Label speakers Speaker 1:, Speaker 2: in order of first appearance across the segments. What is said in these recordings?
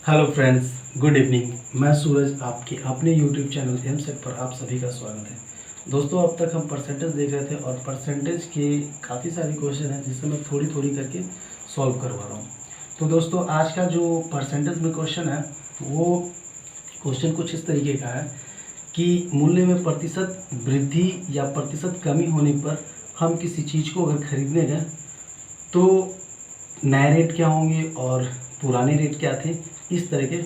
Speaker 1: Hello friends, good evening. मैं सूरज आपके अपने यूट्यूब चैनल एमसेट पर आप सभी का स्वागत है। दोस्तों, अब तक हम परसेंटेज देख रहे थे और परसेंटेज के काफ़ी सारी क्वेश्चन हैं जिसे मैं थोड़ी थोड़ी करके सॉल्व करवा रहा हूँ। तो दोस्तों, आज का जो परसेंटेज में क्वेश्चन है वो क्वेश्चन कुछ इस तरीके का है कि मूल्य में प्रतिशत वृद्धि या प्रतिशत कमी होने पर हम किसी चीज़ को अगर खरीदने गए तो नए रेट क्या होंगे और पुराने रेट क्या थे, इस तरह के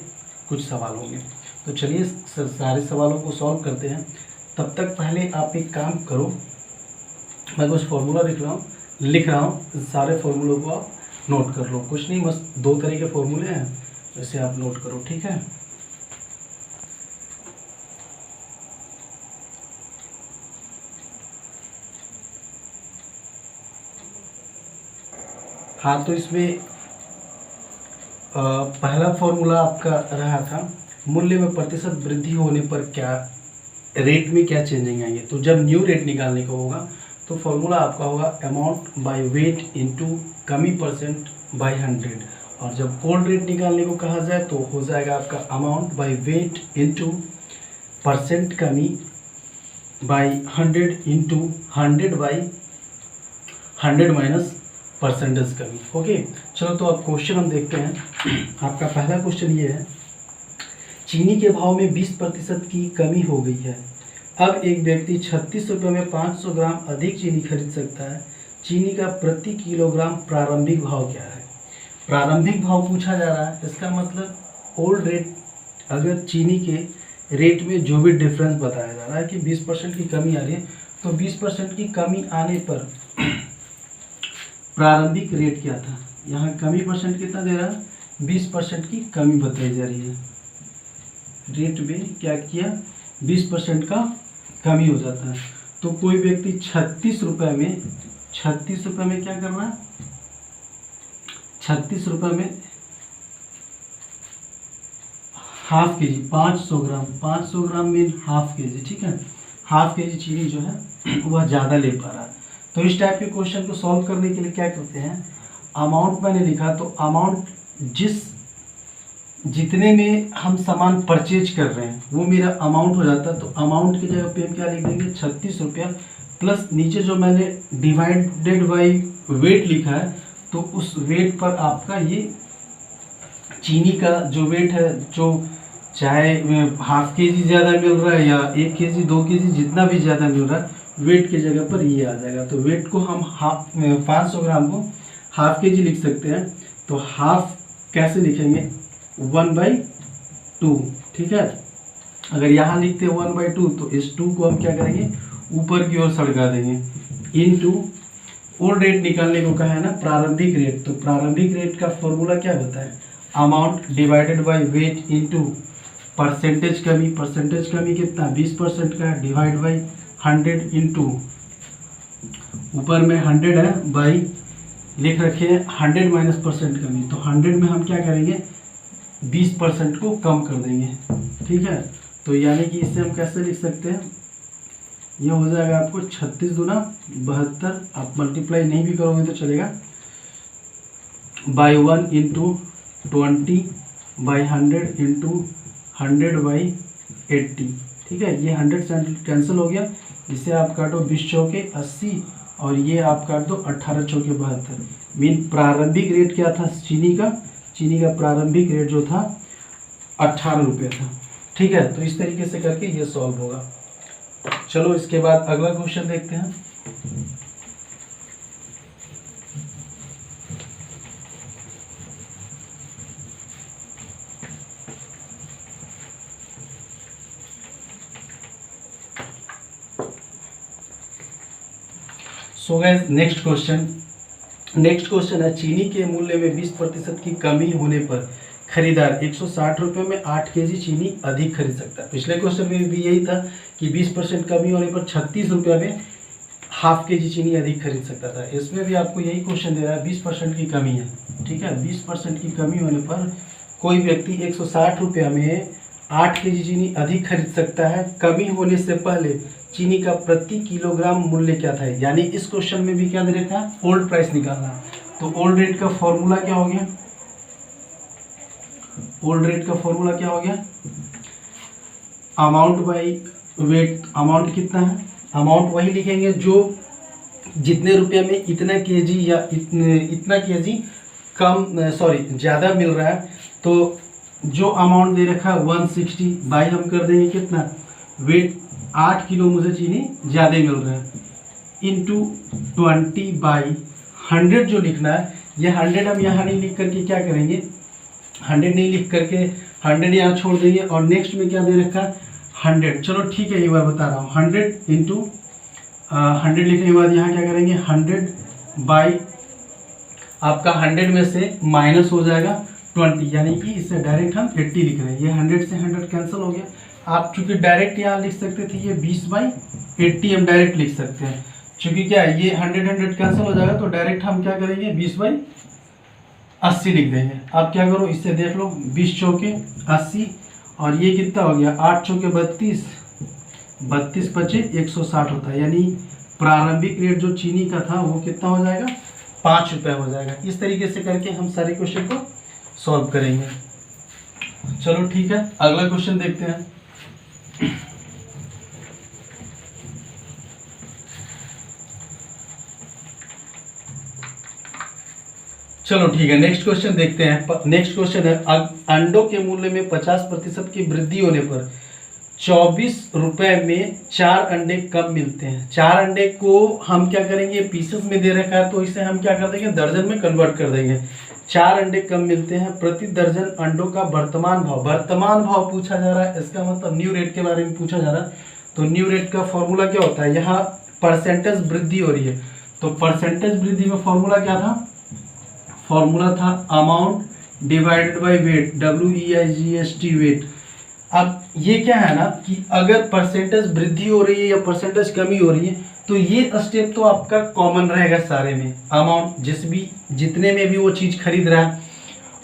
Speaker 1: कुछ सवाल होंगे। तो चलिए सारे सवालों को सॉल्व करते हैं। तब तक पहले आप एक काम करो, मैं कुछ फॉर्मूला लिख रहा हूँ, सारे फॉर्मूलों को आप नोट कर लो। कुछ नहीं, बस दो तरह के फॉर्मूले हैं, वैसे आप नोट करो, ठीक है। हाँ, तो इसमें पहला फॉर्मूला आपका रहा था मूल्य में प्रतिशत वृद्धि होने पर क्या रेट में क्या चेंजिंग आएंगे। तो जब न्यू रेट निकालने का होगा तो फॉर्मूला आपका होगा अमाउंट बाय वेट इनटू कमी परसेंट बाय 100, और जब ओल्ड रेट निकालने को कहा जाए तो हो जाएगा आपका amount by weight into percent कमी by 100 into 100 by 100 minus percentage कमी। ओके, चलो तो अब क्वेश्चन हम देखते हैं। आपका पहला क्वेश्चन ये है, चीनी के भाव में 20% की कमी हो गई है। अब एक व्यक्ति 36 रुपये में 500 ग्राम अधिक चीनी खरीद सकता है। चीनी का प्रति किलोग्राम प्रारंभिक भाव क्या है। प्रारंभिक भाव पूछा जा रहा है, इसका मतलब ओल्ड रेट, अगर चीनी के रेट में जो भी डिफरेंस बताया जा रहा है कि 20% की कमी आ रही है, तो 20% की कमी आने पर प्रारंभिक रेट क्या था। यहाँ कमी परसेंट कितना दे रहा है, 20% की कमी बताई जा रही है। रेट में क्या किया, 20% का कमी हो जाता है। तो कोई व्यक्ति 36 रुपये में क्या कर रहा है, 36 रुपये में हाफ के जी 500 ग्राम में हाफ के जी, ठीक है, हाफ के जी चीनी जो है वह ज़्यादा ले पा रहा है। तो इस टाइप के क्वेश्चन को सॉल्व करने के लिए क्या करते हैं, अमाउंट मैंने लिखा तो अमाउंट जितने में हम सामान परचेज कर रहे हैं वो मेरा अमाउंट हो जाता है। तो अमाउंट की जगह पे हम क्या लिख देंगे, 36 रुपया प्लस नीचे जो मैंने डिवाइडेड बाई वेट लिखा है, तो उस वेट पर आपका ये चीनी का जो वेट है, जो चाहे हाफ के जी ज़्यादा मिल रहा है या 1 केजी 2 केजी जितना भी ज़्यादा मिल रहा है, वेट की जगह पर ये आ जाएगा। तो वेट को हम 500 ग्राम को हाफ के जी लिख सकते हैं। तो हाफ कैसे लिखेंगे, 1/2, ठीक है। अगर यहाँ लिखते हैं 1/2 तो इस 2 को हम क्या करेंगे, ऊपर की ओर सड़का देंगे, इनटू ओल्ड रेट निकालने को कहा है ना, प्रारंभिक रेट। तो प्रारंभिक रेट का फॉर्मूला क्या बताए, amount divided by weight into percentage कमी। परसेंटेज कमी कितना, 20% का, डिवाइड बाई 100 इंटू ऊपर में 100 है, बाई लिख रखे हैं 100 माइनस परसेंट कमी। तो 100 में हम क्या करेंगे, 20% को कम कर देंगे, ठीक है। तो यानी कि इससे हम कैसे लिख सकते हैं, ये हो जाएगा आपको 36 दूना 72, आप मल्टीप्लाई नहीं भी करोगे तो चलेगा, by 1 into 20 by 100 into 100 by 80, ठीक है। ये 100 कैंसिल हो गया, इसे आप काटो 20 चौके 80 और ये आप काट दो 18 चौके 72। मीन प्रारंभिक रेट क्या था चीनी का प्रारंभिक रेट जो था 18 रुपये था, ठीक है। तो इस तरीके से करके ये सॉल्व होगा। चलो इसके बाद अगला क्वेश्चन देखते हैं। सो गाइस, नेक्स्ट क्वेश्चन है, चीनी के मूल्य में 20% की कमी होने पर खरीदार 160 रुपये में 8 केजी चीनी अधिक खरीद सकता है। पिछले क्वेश्चन में भी यही था कि 20% कमी होने पर 36 रुपये में हाफ के जी चीनी अधिक खरीद सकता था। इसमें भी आपको यही क्वेश्चन दे रहा है, 20% की कमी है, ठीक है। 20% की कमी होने पर कोई व्यक्ति 160 रुपये में 8 केजी चीनी अधिक खरीद सकता है। कमी होने से पहले चीनी का प्रति किलोग्राम मूल्य क्या था, यानी इस क्वेश्चन में भी क्या दे रखा है, ओल्ड प्राइस निकालना। तो ओल्ड रेट का फॉर्मूला क्या हो गया, ओल्ड रेट का फॉर्मूला क्या हो गया, अमाउंट बाई वेट। अमाउंट कितना है, अमाउंट वही लिखेंगे जो जितने रुपये में इतना केजी या इतना केजी कम ज़्यादा मिल रहा है, तो जो अमाउंट दे रखा है 160 बाई हम कर देंगे कितना, वेट 8 किलो मुझे चीनी ज़्यादा मिल रहा है, इंटू 20 बाई 100 जो लिखना है, ये 100 हम यहाँ नहीं लिख करके क्या करेंगे, 100 नहीं लिख करके 100 यहाँ छोड़ देंगे, और नेक्स्ट में क्या दे रखा है 100। चलो ठीक है, एक बार बता रहा हूँ, 100 इंटू 100 लिखने के बाद यहाँ क्या करेंगे 100 बाई आपका 100 में से माइनस हो जाएगा 20, यानी कि इससे डायरेक्ट हम 80 लिख रहे हैं। ये 100 से 100 कैंसिल हो गया। आप चूंकि डायरेक्ट यहाँ लिख सकते थे, ये 20 बाई 80 हम डायरेक्ट लिख सकते हैं। चूंकि क्या है, ये 100 कैंसिल हो जाएगा, तो डायरेक्ट हम क्या करेंगे 20 बाई 80 लिख देंगे। आप क्या करो, इससे देख लो, 20 चौके 80, और ये कितना हो गया 8 चौके 32, 32 पचे 160 होता है, यानी प्रारंभिक रेट जो चीनी का था वो कितना हो जाएगा 5 रुपये हो जाएगा। इस तरीके से करके हम सारे क्वेश्चन को सॉल्व करेंगे। चलो ठीक है, अगला क्वेश्चन देखते हैं। चलो ठीक है, नेक्स्ट क्वेश्चन देखते हैं। नेक्स्ट क्वेश्चन है, अंडों के मूल्य में 50% की वृद्धि होने पर 24 रुपए में 4 अंडे कब मिलते हैं। 4 अंडे को हम क्या करेंगे, पीसेस में दे रखा है, तो इसे हम क्या कर देंगे दर्जन में कन्वर्ट कर देंगे। 4 अंडे कब मिलते हैं, प्रति दर्जन अंडों का वर्तमान भाव। वर्तमान भाव पूछा जा रहा है, इसका मतलब न्यू रेट के बारे में पूछा जा रहा है। तो न्यू रेट का फॉर्मूला क्या होता है, यहाँ परसेंटेज वृद्धि हो रही है, तो परसेंटेज वृद्धि में फॉर्मूला क्या था, फॉर्मूला था amount divided by weight, WEIGST weight. अब ये क्या है ना कि अगर परसेंटेज वृद्धि हो रही है या परसेंटेज कमी हो रही है, तो ये स्टेप तो आपका कॉमन रहेगा सारे में। अमाउंट जितने में भी वो चीज़ खरीद रहा है,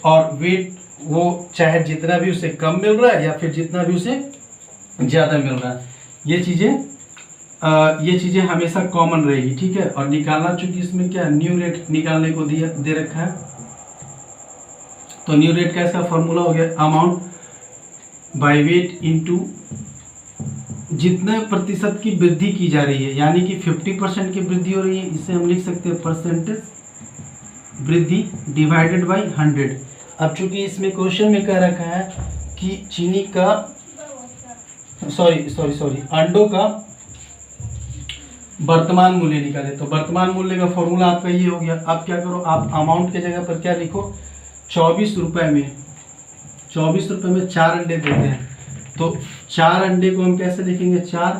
Speaker 1: और वेट वो चाहे जितना भी उसे कम मिल रहा है या फिर जितना भी उसे ज़्यादा मिल रहा है, ये चीज़ें हमेशा कॉमन रहेगी, ठीक है। और निकालना, चूंकि इसमें क्या न्यू रेट निकालने को दे रखा है, तो न्यू रेट का इसका फॉर्मूला हो गया अमाउंट बाय वेट इंटू जितने प्रतिशत की वृद्धि की जा रही है, यानी कि 50% की वृद्धि हो रही है, इसे हम लिख सकते हैं परसेंटेज वृद्धि डिवाइडेड बाय 100। अब चूंकि इसमें क्वेश्चन में कह रखा है कि चीनी का अंडों का वर्तमान मूल्य निकाले, तो वर्तमान मूल्य का फॉर्मूला आपका ये हो गया। अब क्या करो, आप अमाउंट के जगह पर क्या लिखो, 24 रुपये में 4 अंडे देते हैं, तो 4 अंडे को हम कैसे लिखेंगे 4,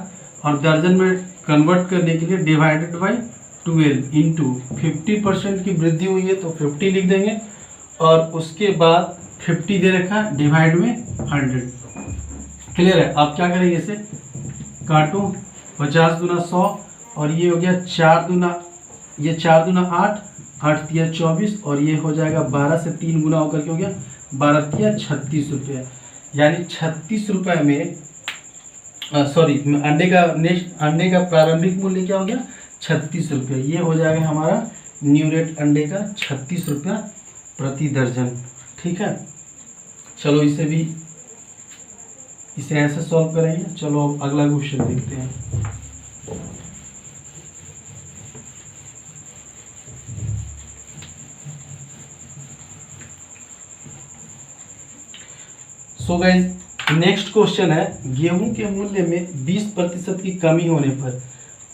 Speaker 1: और दर्जन में कन्वर्ट करने के लिए डिवाइडेड बाय 12 इंटू 50% की वृद्धि हुई है तो 50 लिख देंगे, और उसके बाद 50 दे रखा डिवाइड में 100। क्लियर है। आप क्या करेंगे, इसे काटो, 50 दूना 100, और ये हो गया 4 दूना 8, 8 तिया 24, और ये हो जाएगा 12 से 3 गुना होकर के हो गया 12 तिया 36 रुपये। यानी 36 रुपये में अंडे का प्रारंभिक मूल्य क्या हो गया 36 रुपये। ये हो जाएगा हमारा न्यू रेट अंडे का 36 रुपया प्रति दर्जन, ठीक है। चलो इसे ऐसे सॉल्व करेंगे। चलो अब अगला क्वेश्चन देखते हैं। सो गाइस, नेक्स्ट क्वेश्चन है, गेहूं के मूल्य में 20% की कमी होने पर।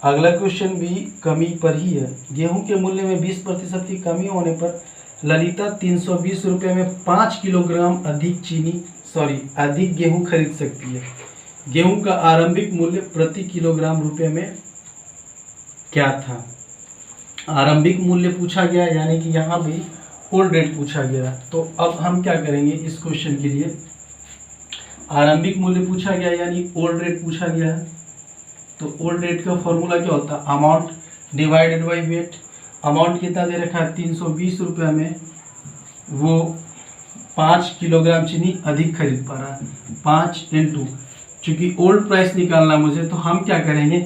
Speaker 1: अगला क्वेश्चन भी कमी पर ही है। गेहूं के मूल्य में 20% की कमी होने पर ललिता 320 रुपये में 5 किलोग्राम अधिक गेहूं खरीद सकती है। गेहूं का आरंभिक मूल्य प्रति किलोग्राम रुपये में क्या था। आरंभिक मूल्य पूछा गया, यानी कि यहाँ भी ओल्ड रेट पूछा गया। तो अब हम क्या करेंगे, इस क्वेश्चन के लिए आरंभिक मूल्य पूछा गया यानी ओल्ड रेट पूछा गया है, तो ओल्ड रेट का फॉर्मूला क्या होता है, amount divided by wait. Amount कितना दे रखा है 320 रुपये में, वो 5 किलोग्राम चीनी अधिक खरीद पा रहा है। 5 इंटू, चूँकि ओल्ड प्राइस निकालना मुझे, तो हम क्या करेंगे,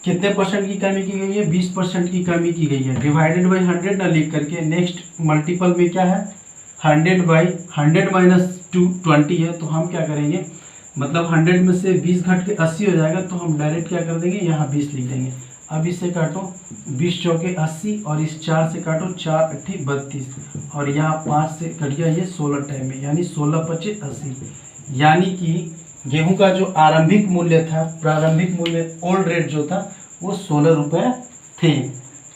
Speaker 1: कितने परसेंट की कमी की गई है 20% की कमी की गई है, डिवाइडेड बाई 100 ना लिख करके नेक्स्ट मल्टीपल में क्या है 100 बाई 100 माइनस 20 है, तो हम क्या करेंगे, मतलब 100 में से 20 घट के 80 हो जाएगा, तो हम डायरेक्ट क्या कर देंगे, यहाँ 20 लिख देंगे। अब इससे काटो, 20 चौके 80 और इस 4 से काटो, 4 अट्ठी 32 और यहाँ 5 से कट गया ये 16 टाइम में, यानी 16 25 80। यानी कि गेहूं का जो आरंभिक मूल्य था, प्रारंभिक मूल्य ओल्ड रेट जो था वो 16 रुपये थे।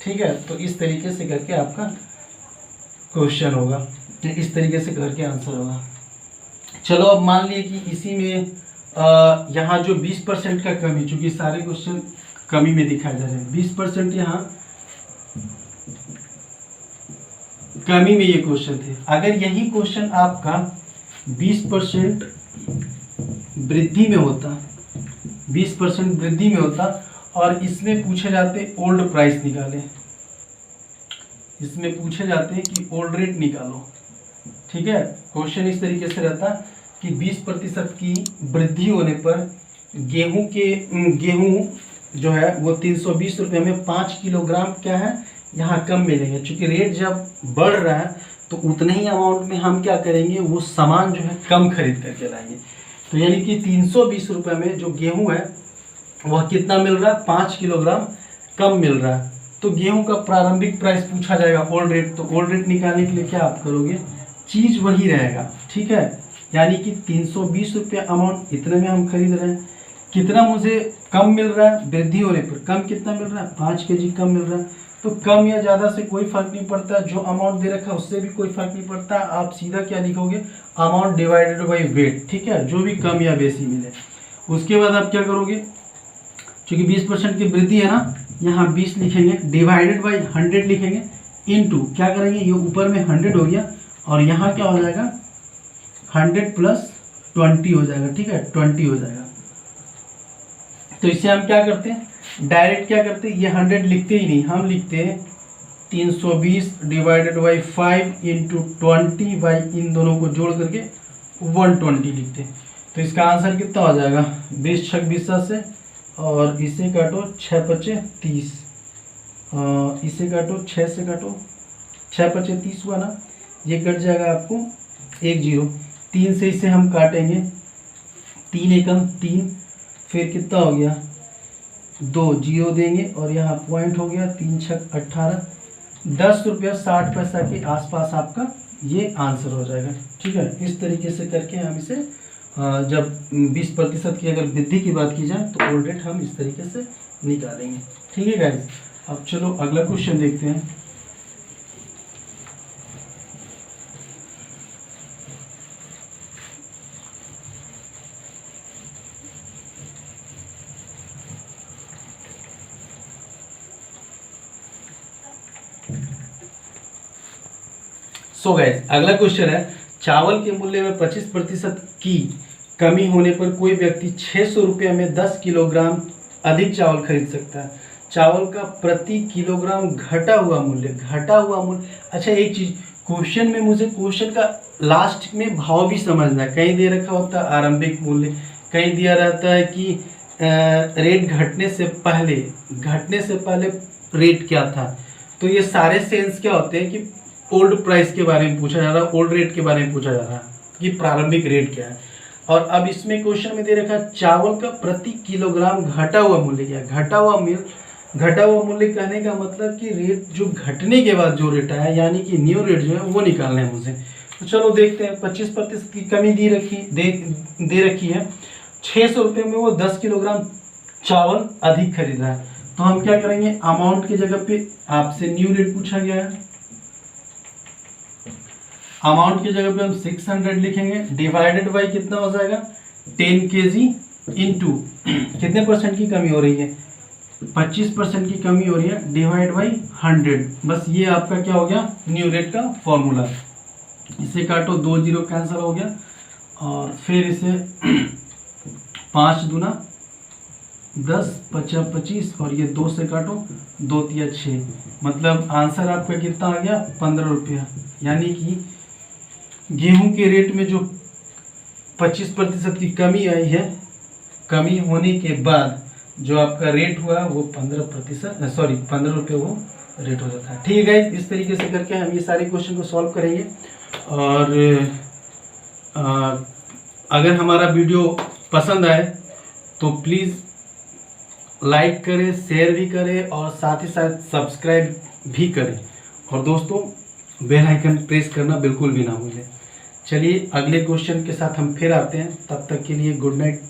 Speaker 1: ठीक है, तो इस तरीके से करके आपका क्वेश्चन होगा, इस तरीके से करके आंसर होगा। चलो अब मान लिए कि इसी में यहाँ जो 20% का कमी, चूंकि सारे क्वेश्चन कमी में दिखाए जा रहे हैं, 20% यहाँ कमी में ये क्वेश्चन थे। अगर यही क्वेश्चन आपका 20% वृद्धि में होता, 20% वृद्धि में होता और इसमें पूछे जाते ओल्ड प्राइस निकाले, इसमें पूछे जाते हैं कि ओल्ड रेट निकालो। ठीक है, क्वेश्चन इस तरीके से रहता कि 20% की वृद्धि होने पर गेहूं जो है वो 320 रुपये में 5 किलोग्राम क्या है यहाँ कम मिलेंगे। चूँकि रेट जब बढ़ रहा है तो उतने ही अमाउंट में हम क्या करेंगे, वो सामान जो है कम खरीद करके लाएंगे। तो यानी कि 320 रुपये में जो गेहूं है वह कितना मिल रहा है, 5 किलोग्राम कम मिल रहा है। तो गेहूं का प्रारंभिक प्राइस पूछा जाएगा ओल्ड रेट, तो ओल्ड रेट निकालने के लिए क्या आप करोगे, चीज़ वही रहेगा। ठीक है, यानी कि 320 रुपये अमाउंट इतने में हम खरीद रहे हैं, कितना मुझे कम मिल रहा है, वृद्धि होने पर कम कितना मिल रहा है, 5 केजी कम मिल रहा है। तो कम या ज़्यादा से कोई फर्क नहीं पड़ता, जो अमाउंट दे रखा है उससे भी कोई फर्क नहीं पड़ता। आप सीधा क्या लिखोगे, अमाउंट डिवाइडेड बाई वेट। ठीक है, जो भी कम या बेसी मिले। उसके बाद आप क्या करोगे, चूँकि 20% की वृद्धि है ना, यहाँ 20 लिखेंगे, डिवाइडेड बाई 100 लिखेंगे, इनटू क्या करेंगे, ये ऊपर में 100 हो गया और यहाँ क्या हो जाएगा, 100 प्लस 20 हो जाएगा। ठीक है, 20 हो जाएगा। तो इससे हम क्या करते हैं, डायरेक्ट क्या करते हैं, ये 100 लिखते ही नहीं, हम लिखते हैं 320 डिवाइडेड बाई 5 इंटू 20 बाई इन दोनों को जोड़ करके 120 लिखते हैं। तो इसका आंसर कितना हो जाएगा, 20 छक 20 से, और इसे काटो 6 पचे 30, इसे काटो 6 से काटो, 6 पचे 30 हुआ ना, ये कट जाएगा आपको 1 0, 3 से इसे हम काटेंगे, 3 एकम 3, फिर कितना हो गया 2 0 देंगे और यहाँ पॉइंट हो गया, 3 छक 18, 10 रुपया 60 पैसा के आसपास आपका ये आंसर हो जाएगा। ठीक है, इस तरीके से करके हम इसे जब 20% की अगर वृद्धि की बात की जाए तो ओल्ड रेट हम इस तरीके से निकालेंगे। ठीक है गाइस, अब चलो अगला क्वेश्चन देखते हैं। सो गाइस, अगला क्वेश्चन है, चावल के मूल्य में 25% की कमी होने पर कोई व्यक्ति 600 रुपये में 10 किलोग्राम अधिक चावल खरीद सकता है। चावल का प्रति किलोग्राम घटा हुआ मूल्य, अच्छा एक चीज, क्वेश्चन में मुझे क्वेश्चन का लास्ट में भाव भी समझना है। कहीं दे रखा होता है आरंभिक मूल्य, कहीं दिया रहता है कि रेट घटने से पहले रेट क्या था। तो ये सारे सेंस क्या होते हैं कि ओल्ड प्राइस के बारे में पूछा जा रहा है, ओल्ड रेट के बारे में पूछा जा रहा है कि प्रारंभिक रेट क्या है। और अब इसमें क्वेश्चन में दे रखा है चावल का प्रति किलोग्राम घटा हुआ मूल्य क्या है। घटा हुआ मूल्य कहने का मतलब कि रेट जो घटने के बाद जो रेट आया, यानी कि न्यू रेट जो है वो निकालना है मुझे। तो चलो देखते हैं, 25% की कमी दे रखी है, 600 रुपये में वो 10 किलोग्राम चावल अधिक खरीद रहा है। तो हम क्या करेंगे, अमाउंट की जगह पे आपसे न्यू रेट पूछा गया है, अमाउंट की जगह पे हम 600 लिखेंगे, डिवाइडेड बाई कितना हो जाएगा 10 kg इंटू कितने परसेंट की कमी हो रही है, 25% की कमी हो रही है, डिवाइड बाई 100। बस ये आपका क्या हो गया, न्यू रेट का फॉर्मूला। इसे काटो, 2 0 कैंसिल हो गया और फिर इसे 5 दूना 10 5 25 और ये 2 से काटो, 2 3 6, मतलब आंसर आपका कितना आ गया 15 रुपया। यानी कि गेहूं के रेट में जो 25% की कमी आई है, कमी होने के बाद जो आपका रेट हुआ वो 15 रुपये वो रेट हो जाता है। ठीक है, इस तरीके से करके हम ये सारे क्वेश्चन को सॉल्व करेंगे और अगर हमारा वीडियो पसंद आए तो प्लीज़ लाइक करें, शेयर भी करें और साथ ही साथ सब्सक्राइब भी करें। और दोस्तों बेल आइकन प्रेस करना बिल्कुल भी ना भूलें। चलिए अगले क्वेश्चन के साथ हम फिर आते हैं, तब तक के लिए गुड नाइट।